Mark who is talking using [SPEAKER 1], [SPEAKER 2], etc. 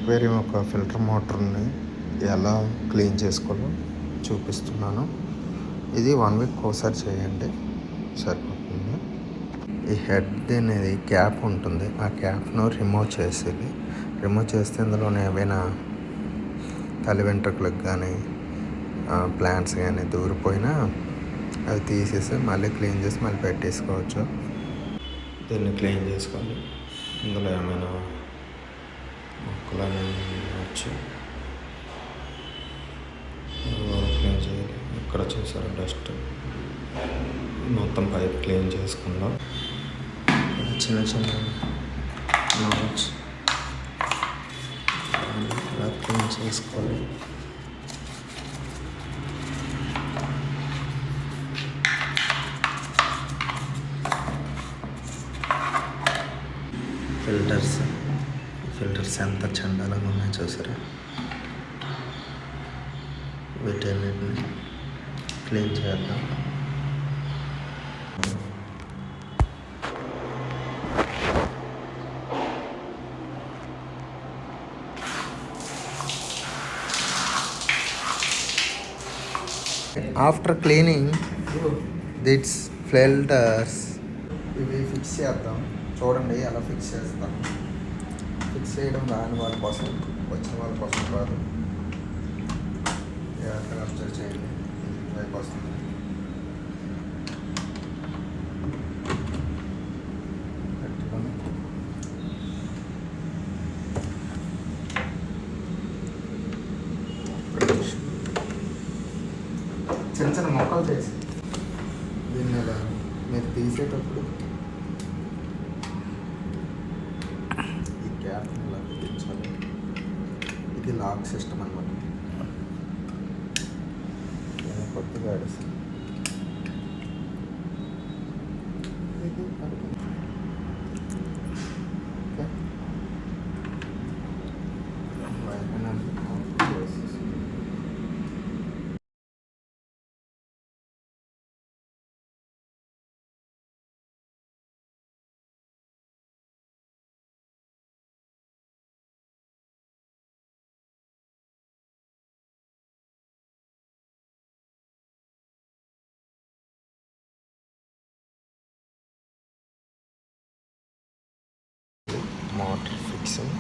[SPEAKER 1] Aquarium ఒక filter మోటార్ని ఎలా clean చేసుకోవాలో చూపిస్తున్నాను. ఇది 1 వీక్ ఒకసారి చేయండి, సరిపోతుంది. ఈ హెడ్ అనేది క్యాప్ ఉంటుంది, ఆ క్యాప్ను రిమూవ్ చేసేది. రిమూవ్ చేస్తే ఇందులోనే ఏవైనా తల్లి వెంట్రుకలకు కానీ ప్లాంట్స్ కానీ దూరిపోయినా అవి తీసేసి మళ్ళీ క్లీన్ చేసి మళ్ళీ పెట్టేసుకోవచ్చు. దీన్ని క్లీన్ చేసుకోవాలి. ఇందులో ఏమైనా మొక్కలు అనేవి వచ్చి క్లీన్ చేయాలి. ఇక్కడ చూసారు డస్ట్ మొత్తం పైప్ క్లీన్ చేసుకుందాం. చిన్న చిన్న నాట్స్ ఇలా క్లీన్ చేసుకోవాలి. ఫిల్టర్స్ ఎంత చండాలంగా ఉన్నాయో చూసారా. వీటన్నిటిని క్లీన్ చేద్దాం. ఆఫ్టర్ క్లీనింగ్ దిట్స్ ఫిల్టర్స్ ఇవి ఫిక్స్ చేద్దాం. చూడండి ఎలా ఫిక్స్ చేస్తాం. ఫిక్స్ చేయడం రాని వాళ్ళ కోసం, వచ్చిన వాళ్ళ కోసం కాదు. ఎక్కడ అబ్జర్వ్ చేయండి, వైపు వస్తుంది. చిన్న చిన్న మొక్కలు చేసి దీన్ని అలా మీరు తీసేటప్పుడు ఈ క్యాప్ని ఇలా పెట్టించాలి. ఇది లాక్ సిస్టమ్ అనమాట. కొత్తగా ఆడేస్తాను. Motor fixing